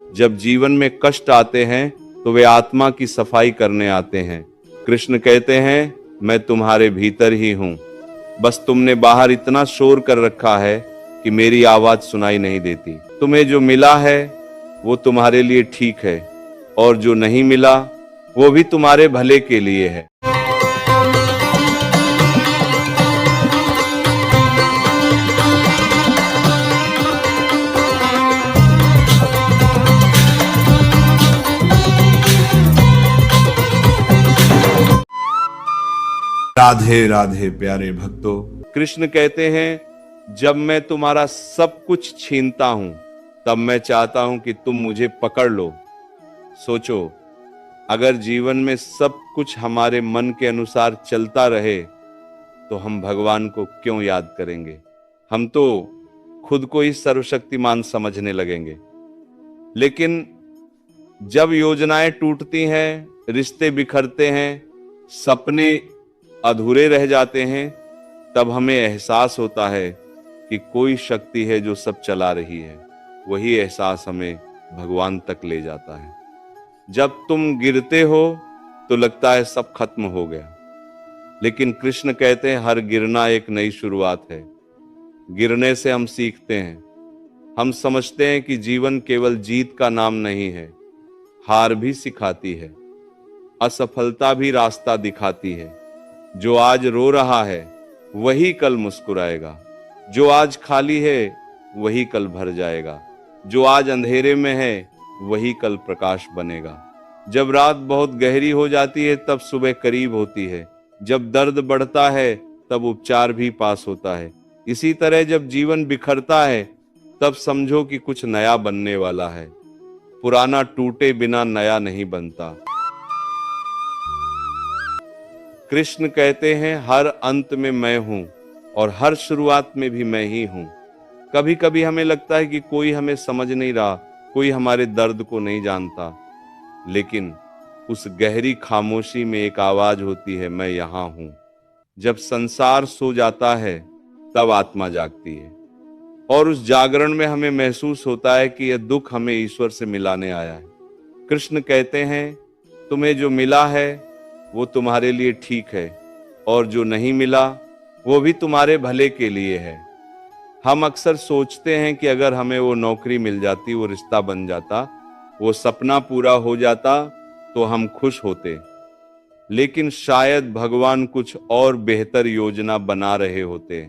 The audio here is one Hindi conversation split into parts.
जब जीवन में कष्ट आते हैं तो वे आत्मा की सफाई करने आते हैं। कृष्ण कहते हैं, मैं तुम्हारे भीतर ही हूं, बस तुमने बाहर इतना शोर कर रखा है कि मेरी आवाज सुनाई नहीं देती। तुम्हें जो मिला है वो तुम्हारे लिए ठीक है, और जो नहीं मिला वो भी तुम्हारे भले के लिए है। राधे राधे प्यारे भक्तों, कृष्ण कहते हैं, जब मैं तुम्हारा सब कुछ छीनता हूं तब मैं चाहता हूं कि तुम मुझे पकड़ लो। सोचो, अगर जीवन में सब कुछ हमारे मन के अनुसार चलता रहे तो हम भगवान को क्यों याद करेंगे? हम तो खुद को ही सर्वशक्तिमान समझने लगेंगे। लेकिन जब योजनाएं टूटती हैं, रिश्ते बिखरते हैं, सपने अधूरे रह जाते हैं, तब हमें एहसास होता है कि कोई शक्ति है जो सब चला रही है। वही एहसास हमें भगवान तक ले जाता है। जब तुम गिरते हो तो लगता है सब खत्म हो गया, लेकिन कृष्ण कहते हैं, हर गिरना एक नई शुरुआत है। गिरने से हम सीखते हैं। हम समझते हैं कि जीवन केवल जीत का नाम नहीं है, हार भी सिखाती है, असफलता भी रास्ता दिखाती है। जो आज रो रहा है वही कल मुस्कुराएगा, जो आज खाली है वही कल भर जाएगा, जो आज अंधेरे में है वही कल प्रकाश बनेगा। जब रात बहुत गहरी हो जाती है तब सुबह करीब होती है। जब दर्द बढ़ता है तब उपचार भी पास होता है। इसी तरह जब जीवन बिखरता है तब समझो कि कुछ नया बनने वाला है। पुराना टूटे बिना नया नहीं बनता। कृष्ण कहते हैं, हर अंत में मैं हूं और हर शुरुआत में भी मैं ही हूं। कभी कभी हमें लगता है कि कोई हमें समझ नहीं रहा, कोई हमारे दर्द को नहीं जानता, लेकिन उस गहरी खामोशी में एक आवाज होती है, मैं यहां हूं। जब संसार सो जाता है तब आत्मा जागती है, और उस जागरण में हमें महसूस होता है कि यह दुख हमें ईश्वर से मिलाने आया है। कृष्ण कहते हैं, तुम्हें जो मिला है वो तुम्हारे लिए ठीक है, और जो नहीं मिला वो भी तुम्हारे भले के लिए है। हम अक्सर सोचते हैं कि अगर हमें वो नौकरी मिल जाती, वो रिश्ता बन जाता, वो सपना पूरा हो जाता तो हम खुश होते। लेकिन शायद भगवान कुछ और बेहतर योजना बना रहे होते।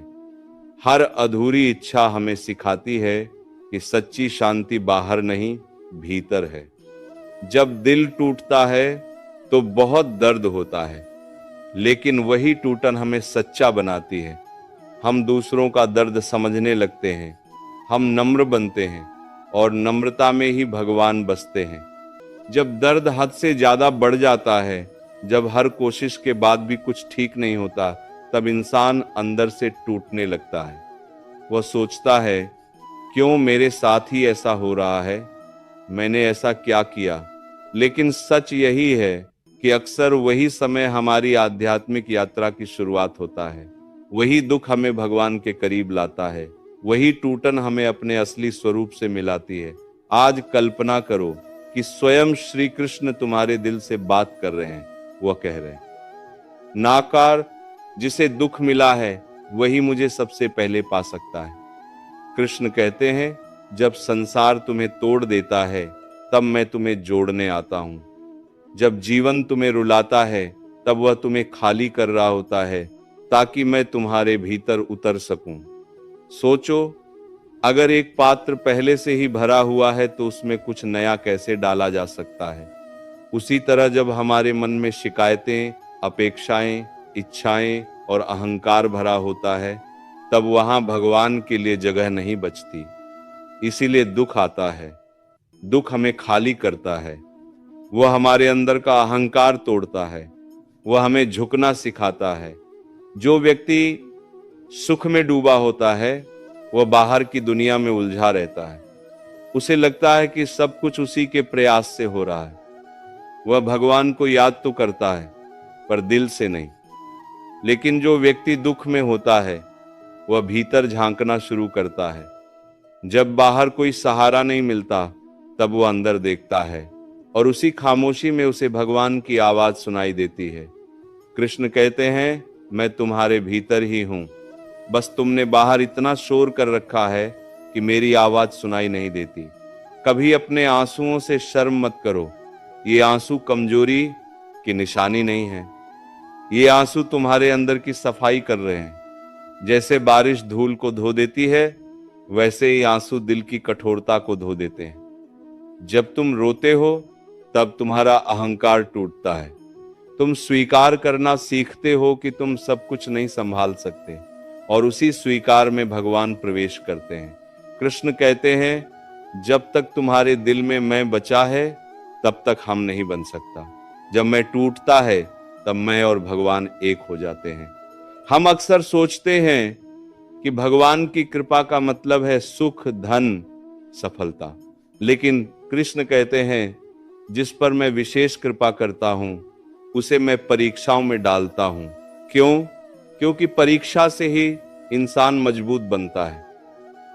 हर अधूरी इच्छा हमें सिखाती है कि सच्ची शांति बाहर नहीं, भीतर है। जब दिल टूटता है तो बहुत दर्द होता है, लेकिन वही टूटन हमें सच्चा बनाती है। हम दूसरों का दर्द समझने लगते हैं, हम नम्र बनते हैं, और नम्रता में ही भगवान बसते हैं। जब दर्द हद से ज्यादा बढ़ जाता है, जब हर कोशिश के बाद भी कुछ ठीक नहीं होता, तब इंसान अंदर से टूटने लगता है। वह सोचता है, क्यों मेरे साथ ही ऐसा हो रहा है, मैंने ऐसा क्या किया? लेकिन सच यही है कि अक्सर वही समय हमारी आध्यात्मिक यात्रा की शुरुआत होता है। वही दुख हमें भगवान के करीब लाता है, वही टूटन हमें अपने असली स्वरूप से मिलाती है। आज कल्पना करो कि स्वयं श्री कृष्ण तुम्हारे दिल से बात कर रहे हैं। वह कह रहे हैं, नाकार जिसे दुख मिला है वही मुझे सबसे पहले पा सकता है। कृष्ण कहते हैं, जब संसार तुम्हें तोड़ देता है तब मैं तुम्हें जोड़ने आता हूं। जब जीवन तुम्हें रुलाता है तब वह तुम्हें खाली कर रहा होता है, ताकि मैं तुम्हारे भीतर उतर सकूं। सोचो, अगर एक पात्र पहले से ही भरा हुआ है तो उसमें कुछ नया कैसे डाला जा सकता है? उसी तरह जब हमारे मन में शिकायतें, अपेक्षाएं, इच्छाएं और अहंकार भरा होता है, तब वहां भगवान के लिए जगह नहीं बचती। इसीलिए दुख आता है। दुख हमें खाली करता है। वह हमारे अंदर का अहंकार तोड़ता है। वह हमें झुकना सिखाता है। जो व्यक्ति सुख में डूबा होता है वह बाहर की दुनिया में उलझा रहता है। उसे लगता है कि सब कुछ उसी के प्रयास से हो रहा है। वह भगवान को याद तो करता है पर दिल से नहीं। लेकिन जो व्यक्ति दुख में होता है वह भीतर झांकना शुरू करता है। जब बाहर कोई सहारा नहीं मिलता तब वो अंदर देखता है और उसी खामोशी में उसे भगवान की आवाज सुनाई देती है। कृष्ण कहते हैं, मैं तुम्हारे भीतर ही हूं, बस तुमने बाहर इतना शोर कर रखा है कि मेरी आवाज सुनाई नहीं देती। कभी अपने आंसुओं से शर्म मत करो, ये आंसू कमजोरी की निशानी नहीं है। ये आंसू तुम्हारे अंदर की सफाई कर रहे हैं। जैसे बारिश धूल को धो देती है, वैसे ही आंसू दिल की कठोरता को धो देते हैं। जब तुम रोते हो तब तुम्हारा अहंकार टूटता है। तुम स्वीकार करना सीखते हो कि तुम सब कुछ नहीं संभाल सकते, और उसी स्वीकार में भगवान प्रवेश करते हैं। कृष्ण कहते हैं, जब तक तुम्हारे दिल में मैं बचा है तब तक हम नहीं बन सकता। जब मैं टूटता है तब मैं और भगवान एक हो जाते हैं। हम अक्सर सोचते हैं कि भगवान की कृपा का मतलब है सुख, धन, सफलता, लेकिन कृष्ण कहते हैं, जिस पर मैं विशेष कृपा करता हूं उसे मैं परीक्षाओं में डालता हूं। क्यों? क्योंकि परीक्षा से ही इंसान मजबूत बनता है।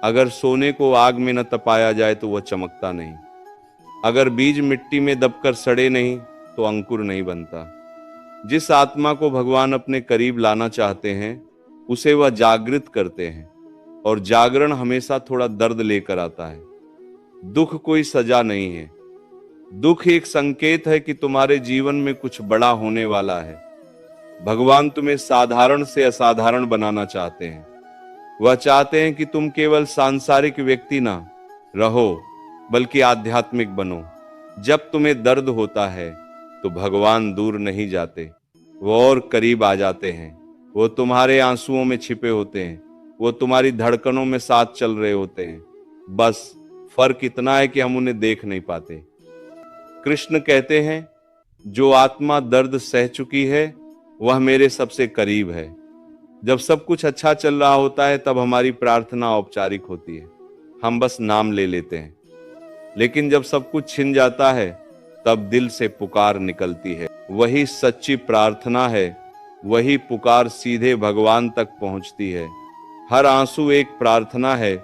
अगर सोने को आग में न तपाया जाए तो वह चमकता नहीं। अगर बीज मिट्टी में दबकर सड़े नहीं तो अंकुर नहीं बनता। जिस आत्मा को भगवान अपने करीब लाना चाहते हैं उसे वह जागृत करते हैं, और जागरण हमेशा थोड़ा दर्द लेकर आता है। दुख कोई सजा नहीं है। दुख एक संकेत है कि तुम्हारे जीवन में कुछ बड़ा होने वाला है। भगवान तुम्हें साधारण से असाधारण बनाना चाहते हैं। वह चाहते हैं कि तुम केवल सांसारिक व्यक्ति ना रहो, बल्कि आध्यात्मिक बनो। जब तुम्हें दर्द होता है तो भगवान दूर नहीं जाते, वो और करीब आ जाते हैं। वो तुम्हारे आंसुओं में छिपे होते हैं, वो तुम्हारी धड़कनों में साथ चल रहे होते हैं। बस फर्क इतना है कि हम उन्हें देख नहीं पाते। कृष्ण कहते हैं, जो आत्मा दर्द सह चुकी है वह मेरे सबसे करीब है। जब सब कुछ अच्छा चल रहा होता है तब हमारी प्रार्थना औपचारिक होती है, हम बस नाम ले लेते हैं। लेकिन जब सब कुछ छिन जाता है तब दिल से पुकार निकलती है। वही सच्ची प्रार्थना है, वही पुकार सीधे भगवान तक पहुंचती है। हर आंसू एक प्रार्थना है।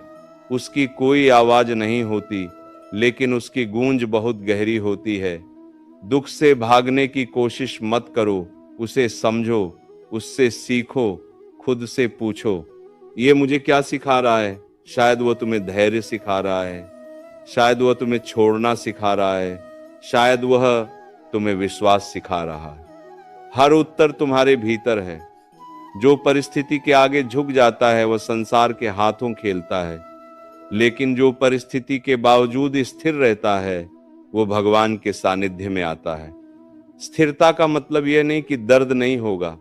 उसकी कोई आवाज नहीं होती, लेकिन उसकी गूंज बहुत गहरी होती है। दुख से भागने की कोशिश मत करो, उसे समझो, उससे सीखो, खुद से पूछो, ये मुझे क्या सिखा रहा है? शायद वह तुम्हें धैर्य सिखा रहा है, शायद वह तुम्हें छोड़ना सिखा रहा है, शायद वह तुम्हें विश्वास सिखा रहा है। हर उत्तर तुम्हारे भीतर है। जो परिस्थिति के आगे झुक जाता है वह संसार के हाथों खेलता है, लेकिन जो परिस्थिति के बावजूद स्थिर रहता है वो भगवान के सानिध्य में आता है। स्थिरता का मतलब यह नहीं कि दर्द नहीं होगा,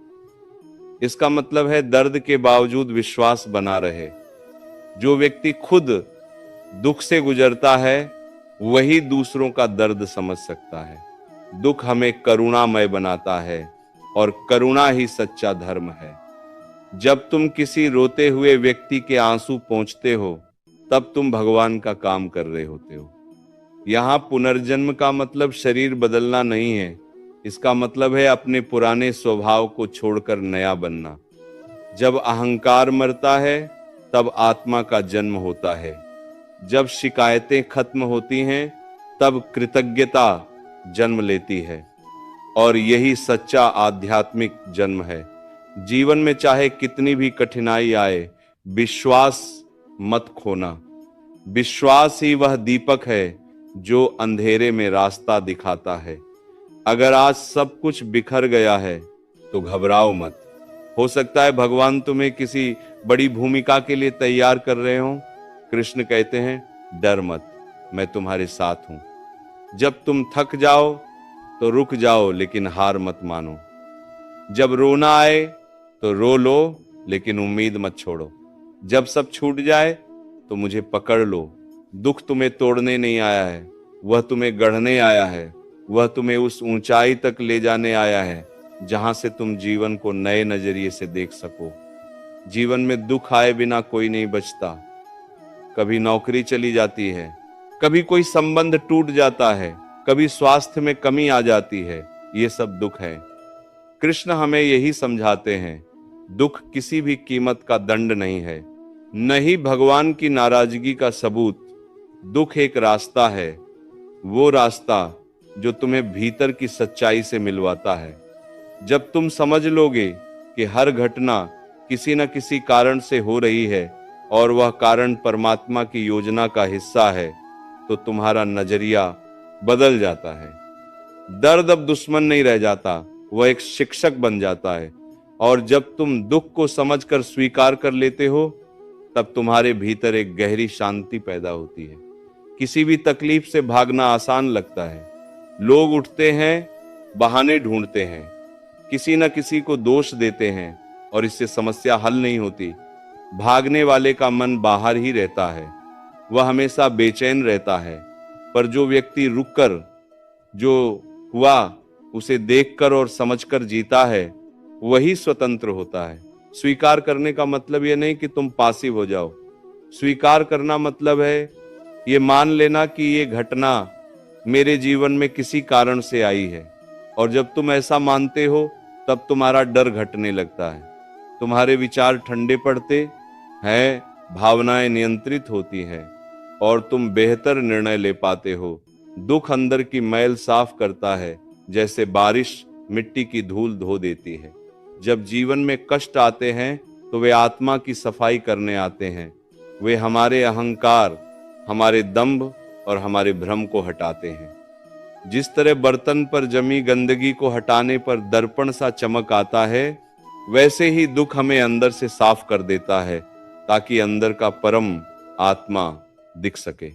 इसका मतलब है दर्द के बावजूद विश्वास बना रहे। जो व्यक्ति खुद दुख से गुजरता है वही दूसरों का दर्द समझ सकता है। दुख हमें करुणामय बनाता है, और करुणा ही सच्चा धर्म है। जब तुम किसी रोते हुए व्यक्ति के आंसू पोंछते हो तब तुम भगवान का काम कर रहे होते हो। यहाँ पुनर्जन्म का मतलब शरीर बदलना नहीं है, इसका मतलब है अपने पुराने स्वभाव को छोड़कर नया बनना। जब अहंकार मरता है तब आत्मा का जन्म होता है। जब शिकायतें खत्म होती हैं तब कृतज्ञता जन्म लेती है, और यही सच्चा आध्यात्मिक जन्म है। जीवन में चाहे कितनी भी कठिनाई आए, विश्वास मत खोना। विश्वास ही वह दीपक है जो अंधेरे में रास्ता दिखाता है। अगर आज सब कुछ बिखर गया है तो घबराओ मत। हो सकता है भगवान तुम्हें किसी बड़ी भूमिका के लिए तैयार कर रहे हो। कृष्ण कहते हैं, डर मत, मैं तुम्हारे साथ हूं। जब तुम थक जाओ तो रुक जाओ, लेकिन हार मत मानो। जब रोना आए तो रो लो, लेकिन उम्मीद मत छोड़ो। जब सब छूट जाए तो मुझे पकड़ लो। दुख तुम्हें तोड़ने नहीं आया है, वह तुम्हें गढ़ने आया है। वह तुम्हें उस ऊंचाई तक ले जाने आया है जहां से तुम जीवन को नए नजरिए से देख सको। जीवन में दुख आए बिना कोई नहीं बचता। कभी नौकरी चली जाती है, कभी कोई संबंध टूट जाता है, कभी स्वास्थ्य में कमी आ जाती है। ये सब दुख है। कृष्ण हमें यही समझाते हैं, दुख किसी भी कीमत का दंड नहीं है, न ही भगवान की नाराजगी का सबूत। दुख एक रास्ता है, वो रास्ता जो तुम्हें भीतर की सच्चाई से मिलवाता है। जब तुम समझ लोगे कि हर घटना किसी न किसी कारण से हो रही है और वह कारण परमात्मा की योजना का हिस्सा है, तो तुम्हारा नजरिया बदल जाता है। दर्द अब दुश्मन नहीं रह जाता, वह एक शिक्षक बन जाता है। और जब तुम दुख को समझकर स्वीकार कर लेते हो, तब तुम्हारे भीतर एक गहरी शांति पैदा होती है। किसी भी तकलीफ से भागना आसान लगता है। लोग उठते हैं, बहाने ढूंढते हैं, किसी न किसी को दोष देते हैं और इससे समस्या हल नहीं होती। भागने वाले का मन बाहर ही रहता है, वह हमेशा बेचैन रहता है। पर जो व्यक्ति रुककर जो हुआ उसे देखकर और समझकर जीता है, वही स्वतंत्र होता है। स्वीकार करने का मतलब यह नहीं कि तुम पासिव हो जाओ। स्वीकार करना मतलब है ये मान लेना कि ये घटना मेरे जीवन में किसी कारण से आई है। और जब तुम ऐसा मानते हो, तब तुम्हारा डर घटने लगता है, तुम्हारे विचार ठंडे पड़ते हैं, भावनाएं नियंत्रित होती हैं और तुम बेहतर निर्णय ले पाते हो। दुख अंदर की मैल साफ करता है, जैसे बारिश मिट्टी की धूल धो देती है। जब जीवन में कष्ट आते हैं तो वे आत्मा की सफाई करने आते हैं। वे हमारे अहंकार, हमारे दंभ और हमारे भ्रम को हटाते हैं। जिस तरह बर्तन पर जमी गंदगी को हटाने पर दर्पण सा चमक आता है, वैसे ही दुख हमें अंदर से साफ कर देता है, ताकि अंदर का परम आत्मा दिख सके।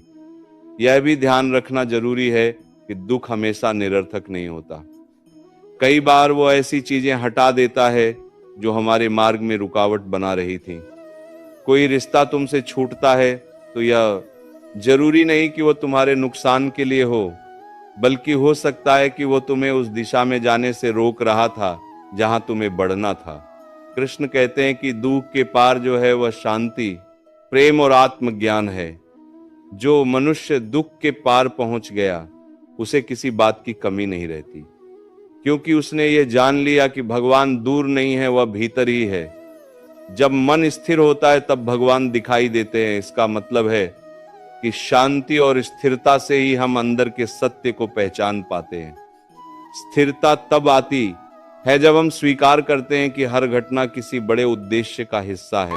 यह भी ध्यान रखना जरूरी है कि दुख हमेशा निरर्थक नहीं होता। कई बार वो ऐसी चीजें हटा देता है जो हमारे मार्ग में रुकावट बना रही थी। कोई रिश्ता तुमसे छूटता है तो यह जरूरी नहीं कि वो तुम्हारे नुकसान के लिए हो, बल्कि हो सकता है कि वो तुम्हें उस दिशा में जाने से रोक रहा था जहां तुम्हें बढ़ना था। कृष्ण कहते हैं कि दुख के पार जो है वह शांति, प्रेम और आत्मज्ञान है। जो मनुष्य दुख के पार पहुंच गया, उसे किसी बात की कमी नहीं रहती, क्योंकि उसने ये जान लिया कि भगवान दूर नहीं है, वह भीतर ही है। जब मन स्थिर होता है तब भगवान दिखाई देते हैं। इसका मतलब है कि शांति और स्थिरता से ही हम अंदर के सत्य को पहचान पाते हैं। स्थिरता तब आती है जब हम स्वीकार करते हैं कि हर घटना किसी बड़े उद्देश्य का हिस्सा है।